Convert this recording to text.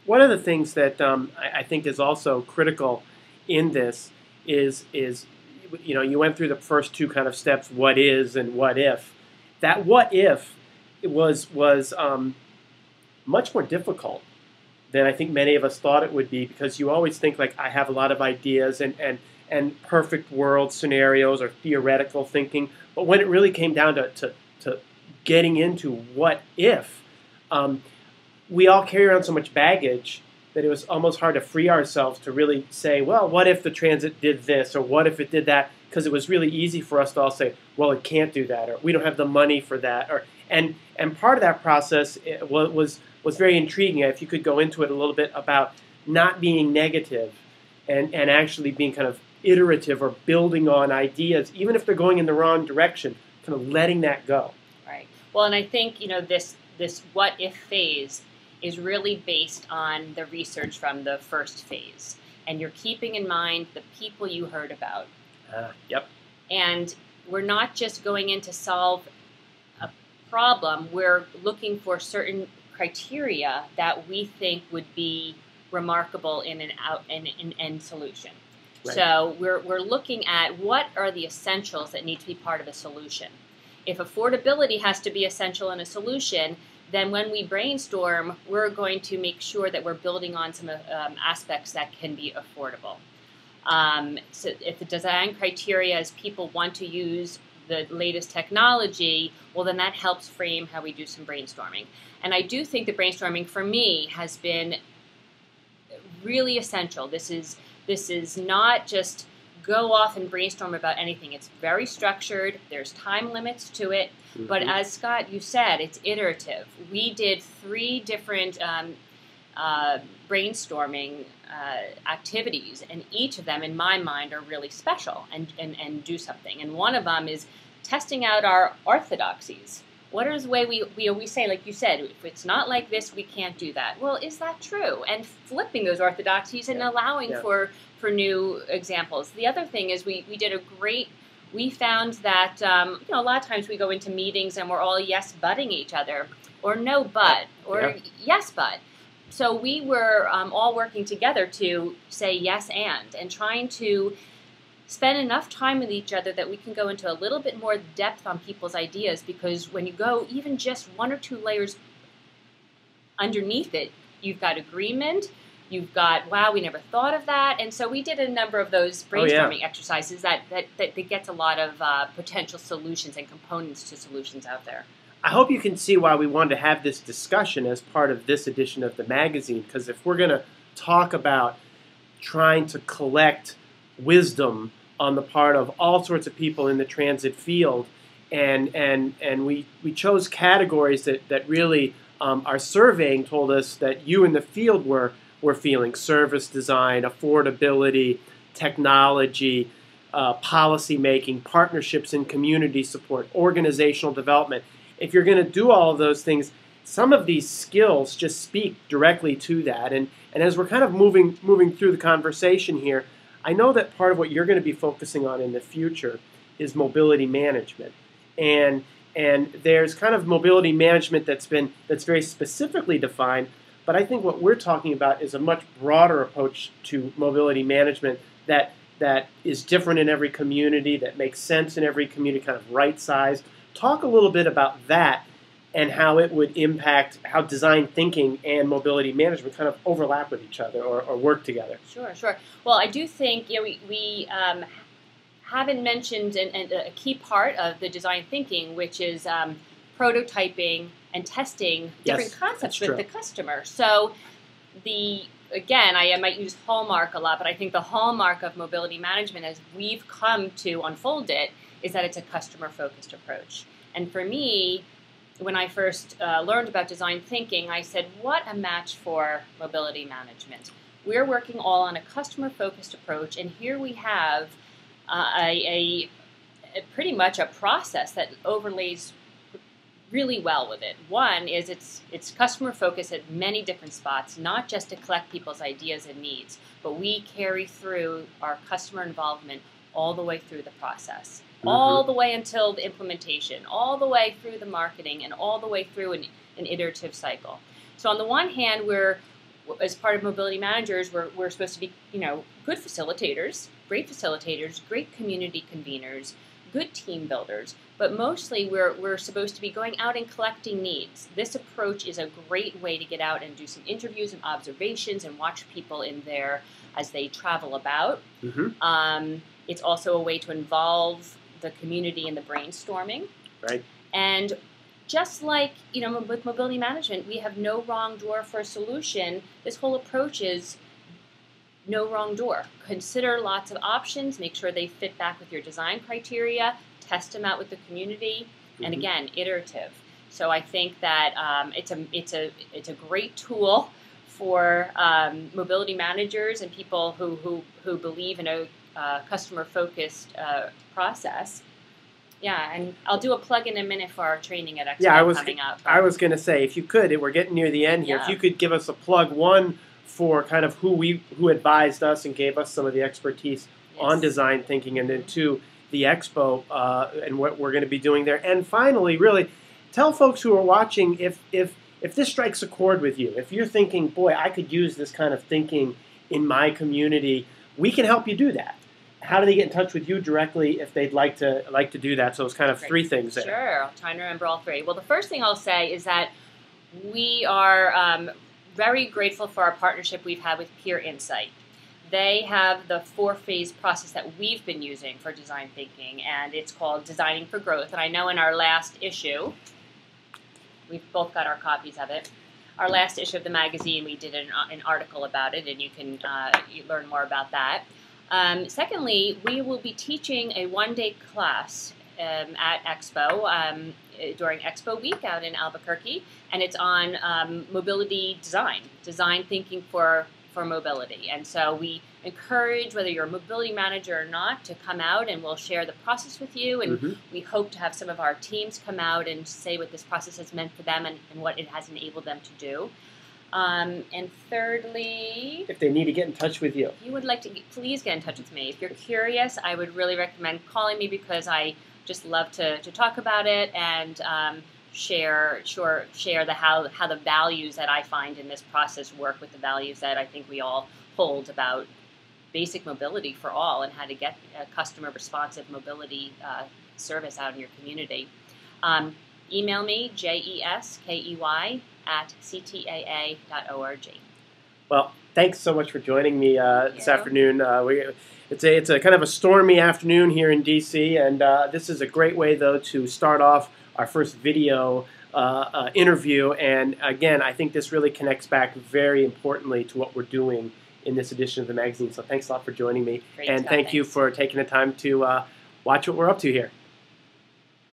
one of the things that I think is also critical in this is you went through the first two kind of steps, what is and what if. That what if was much more difficult than I think many of us thought it would be, because you always think like I have a lot of ideas and perfect world scenarios or theoretical thinking, but when it really came down to getting into what if, we all carry around so much baggage that it was almost hard to free ourselves to really say, well, what if the transit did this, or what if it did that? Because it was really easy for us to all say, well, it can't do that, or we don't have the money for that, and part of that process was very intriguing. If you could go into it a little bit about not being negative and actually being kind of iterative or building on ideas, even if they're going in the wrong direction, kind of letting that go. Right. Well, and I think this what if phase is really based on the research from the first phase, and you're keeping in mind the people you heard about. Yep. And we're not just going in to solve a problem, we're looking for certain criteria that we think would be remarkable in an end solution. Right. So we're looking at what are the essentials that need to be part of a solution. If affordability has to be essential in a solution, then when we brainstorm, we're going to make sure that we're building on some aspects that can be affordable. So if the design criteria is people want to use the latest technology, well, then that helps frame how we do some brainstorming. And I do think the brainstorming for me has been really essential. This is not just go off and brainstorm about anything. It's very structured. There's time limits to it. Mm-hmm. But as Scott, you said, it's iterative. We did 3 different brainstorming activities, and each of them, in my mind, are really special and do something. And one of them is testing out our orthodoxies. What is the way we say, like you said, if it's not like this, we can't do that. Well, is that true? And flipping those orthodoxies and allowing for new examples. The other thing is we found that a lot of times we go into meetings and we're all yes butting each other, or no but, or yes but. So we were all working together to say yes and trying to spend enough time with each other that we can go into a little bit more depth on people's ideas, because when you go even just 1 or 2 layers underneath it, you've got agreement, you've got, wow, we never thought of that. And so we did a number of those brainstorming exercises that gets a lot of potential solutions and components to solutions out there. I hope you can see why we wanted to have this discussion as part of this edition of the magazine, because if we're going to talk about trying to collect wisdom on the part of all sorts of people in the transit field, and we chose categories that really our surveying told us that you in the field were feeling: service design, affordability, technology, policy making, partnerships and community support, organizational development. If you're going to do all of those things, some of these skills just speak directly to that. And as we're kind of moving through the conversation here, I know that part of what you're going to be focusing on in the future is mobility management. And there's kind of mobility management that's very specifically defined, but I think what we're talking about is a much broader approach to mobility management that is different in every community, that makes sense in every community, kind of right-sized. Talk a little bit about that and how it would impact how design thinking and mobility management kind of overlap with each other or work together. Sure. Well, I do think we haven't mentioned a key part of the design thinking, which is prototyping and testing different concepts with the customer. So again, I might use hallmark a lot, but I think the hallmark of mobility management, as we've come to unfold it, is that it's a customer-focused approach. And for me, when I first learned about design thinking, I said, what a match for mobility management. We're working all on a customer-focused approach, and here we have pretty much a process that overlays really well with it. One is it's customer-focused at many different spots, not just to collect people's ideas and needs, but we carry through our customer involvement all the way through the process. All the way until the implementation, all the way through the marketing, and all the way through an iterative cycle. So on the one hand, we're as part of Mobility Managers, we're supposed to be, good facilitators, great community conveners, good team builders, but mostly we're supposed to be going out and collecting needs. This approach is a great way to get out and do some interviews and observations and watch people in there as they travel about. It's also a way to involve the community in the brainstorming. Right. And just like, with mobility management, we have no wrong door for a solution. This whole approach is no wrong door. Consider lots of options, make sure they fit back with your design criteria, test them out with the community, and again, iterative. So I think that it's a great tool for mobility managers and people who believe in a customer-focused process. Yeah, and I'll do a plug in a minute for our training at Expo coming up. I was going to say, if you could, we're getting near the end here, if you could give us a plug, one, for kind of who advised us and gave us some of the expertise on design thinking, and then two, the Expo and what we're going to be doing there. And finally, really, tell folks who are watching if this strikes a chord with you, if you're thinking, boy, I could use this kind of thinking in my community, we can help you do that. How do they get in touch with you directly if they'd like to do that? So it's kind of three things there. Sure, I'll try and remember all three. Well, the first thing I'll say is that we are very grateful for our partnership we've had with Peer Insight. They have the 4-phase process that we've been using for design thinking, and it's called Designing for Growth. And I know in our last issue, we've both got our copies of it. Our last issue of the magazine, we did an article about it, and you can learn more about that. Secondly, we will be teaching a one-day class at Expo during Expo Week out in Albuquerque, and it's on mobility design thinking for mobility. And so we encourage, whether you're a mobility manager or not, to come out and we'll share the process with you, and we hope to have some of our teams come out and say what this process has meant for them and what it has enabled them to do. And thirdly, if they need to get in touch with you, if you would like to, please get in touch with me. If you're curious, I would really recommend calling me, because I just love to talk about it and share how the values that I find in this process work with the values that I think we all hold about basic mobility for all, and how to get a customer responsive mobility service out in your community. Email me, jeskey@ctaa.org. Well, thanks so much for joining me this afternoon. It's a kind of a stormy afternoon here in DC, and this is a great way, though, to start off our first video interview. And again, I think this really connects back very importantly to what we're doing in this edition of the magazine. So thanks a lot for joining me, and thank you for taking the time to watch what we're up to here.